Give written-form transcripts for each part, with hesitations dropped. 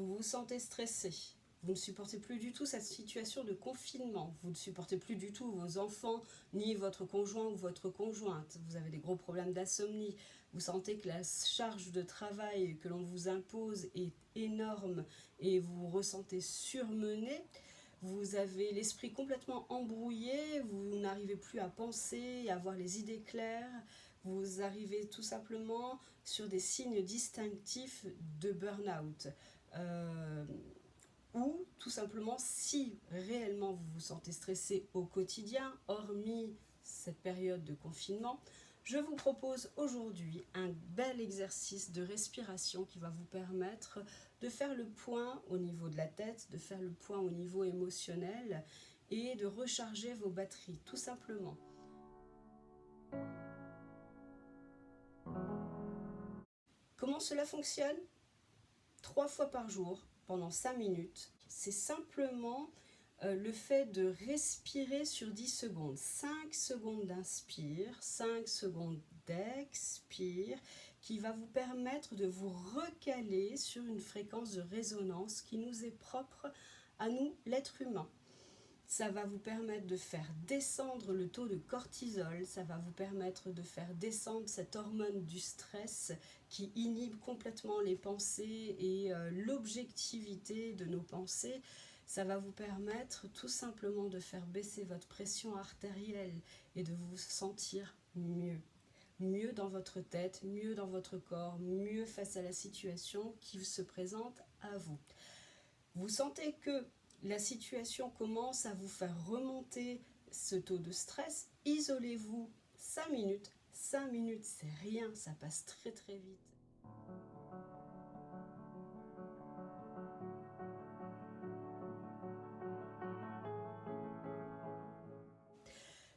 vous vous sentez stressé, vous ne supportez plus du tout cette situation de confinement, vous ne supportez plus du tout vos enfants, ni votre conjoint ou votre conjointe, vous avez des gros problèmes d'insomnie, vous sentez que la charge de travail que l'on vous impose est énorme et vous vous ressentez surmené, vous avez l'esprit complètement embrouillé, vous n'arrivez plus à penser, à avoir les idées claires, vous arrivez tout simplement sur des signes distinctifs de burn-out. Ou tout simplement, si réellement vous vous sentez stressé au quotidien, hormis cette période de confinement, je vous propose aujourd'hui un bel exercice de respiration qui va vous permettre de faire le point au niveau de la tête, de faire le point au niveau émotionnel et de recharger vos batteries, tout simplement. Comment cela fonctionne ? 3 fois par jour, pendant 5 minutes. C'est simplement le fait de respirer sur 10 secondes. 5 secondes d'inspire, 5 secondes d'expire, qui va vous permettre de vous recaler sur une fréquence de résonance qui nous est propre à nous, l'être humain. Ça va vous permettre de faire descendre le taux de cortisol, ça va vous permettre de faire descendre cette hormone du stress qui inhibe complètement les pensées et l'objectivité de nos pensées. Ça va vous permettre tout simplement de faire baisser votre pression artérielle et de vous sentir mieux. Mieux dans votre tête, mieux dans votre corps, mieux face à la situation qui se présente à vous. Vous sentez que la situation commence à vous faire remonter ce taux de stress, isolez-vous 5 minutes. 5 minutes, c'est rien, ça passe très très vite.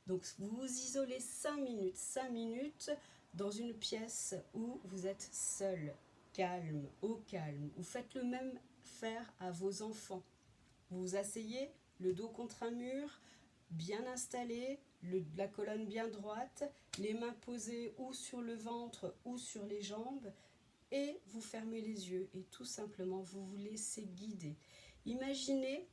Donc vous vous isolez 5 minutes dans une pièce où vous êtes seul, calme, au calme. Vous faites le même faire à vos enfants. Vous vous asseyez, le dos contre un mur, bien installé, la colonne bien droite, les mains posées ou sur le ventre ou sur les jambes, et vous fermez les yeux et tout simplement vous vous laissez guider. Imaginez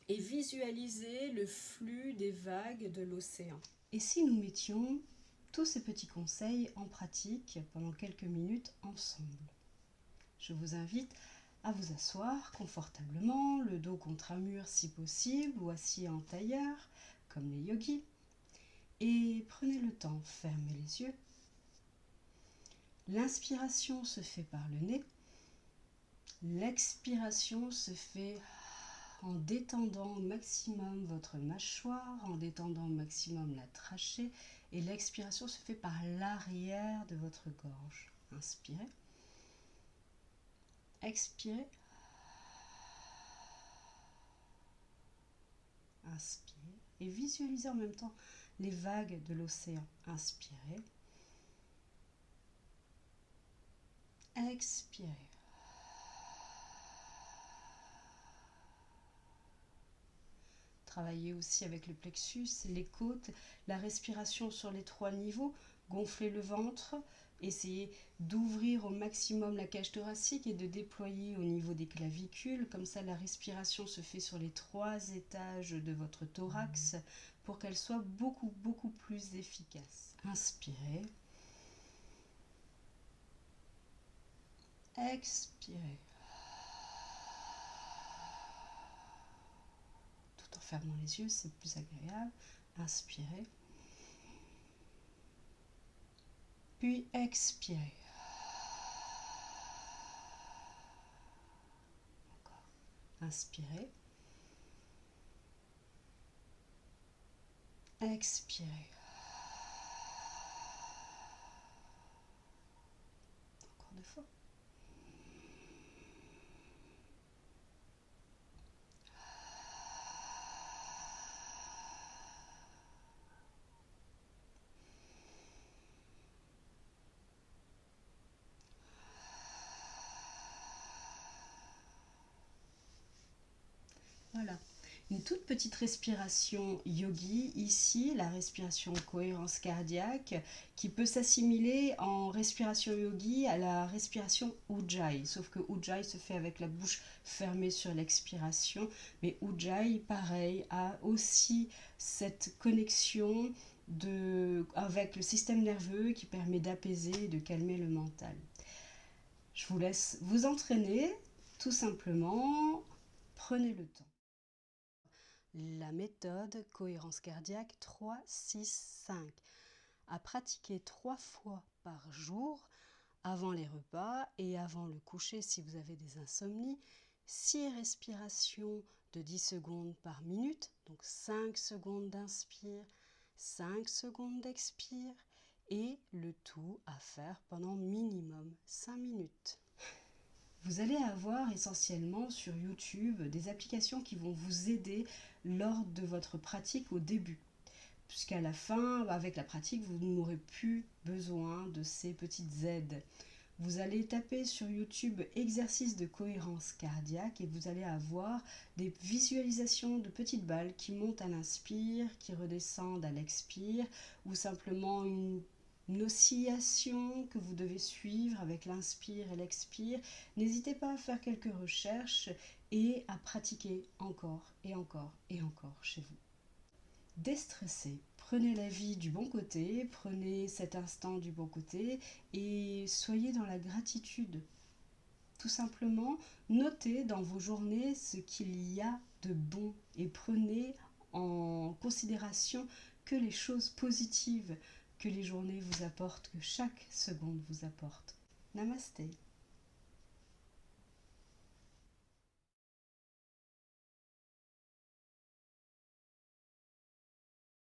et visualisez le flux des vagues de l'océan. Et si nous mettions tous ces petits conseils en pratique pendant quelques minutes ensemble ? Je vous invite à vous asseoir confortablement, le dos contre un mur si possible, ou assis en tailleur, comme les yogis. Et prenez le temps, fermez les yeux. L'inspiration se fait par le nez. L'expiration se fait en détendant au maximum votre mâchoire, en détendant au maximum la trachée. Et l'expiration se fait par l'arrière de votre gorge. Inspirez. Expirez. Inspirez et visualisez en même temps les vagues de l'océan. Inspirez. Expirez. Travaillez aussi avec le plexus, les côtes, la respiration sur les 3 niveaux. Gonflez le ventre, essayez d'ouvrir au maximum la cage thoracique et de déployer au niveau des clavicules. Comme ça, la respiration se fait sur les 3 étages de votre thorax pour qu'elle soit beaucoup plus efficace. Inspirez. Expirez. Tout en fermant les yeux, c'est plus agréable. Inspirez. Puis expirez. Encore. Inspirez. Expirez. Encore 2 fois. Voilà. Une toute petite respiration yogi, ici la respiration cohérence cardiaque, qui peut s'assimiler en respiration yogi à la respiration Ujjayi, sauf que Ujjayi se fait avec la bouche fermée sur l'expiration, mais Ujjayi, pareil, a aussi cette connexion avec le système nerveux qui permet d'apaiser et de calmer le mental. Je vous laisse vous entraîner, tout simplement, prenez le temps. La méthode cohérence cardiaque 3-6-5 à pratiquer 3 fois par jour avant les repas et avant le coucher si vous avez des insomnies. 6 respirations de 10 secondes par minute, donc 5 secondes d'inspire, 5 secondes d'expire et le tout à faire pendant minimum 5 minutes. Vous allez avoir essentiellement sur YouTube des applications qui vont vous aider lors de votre pratique au début. Puisqu'à la fin, avec la pratique, vous n'aurez plus besoin de ces petites aides. Vous allez taper sur YouTube exercice de cohérence cardiaque et vous allez avoir des visualisations de petites balles qui montent à l'inspire, qui redescendent à l'expire, ou simplement une oscillation que vous devez suivre avec l'inspire et l'expire. N'hésitez pas à faire quelques recherches et à pratiquer encore et encore et encore chez vous. Déstressez, prenez la vie du bon côté, prenez cet instant du bon côté et soyez dans la gratitude. Tout simplement, notez dans vos journées ce qu'il y a de bon et prenez en considération que les choses positives que les journées vous apportent, que chaque seconde vous apporte. Namasté.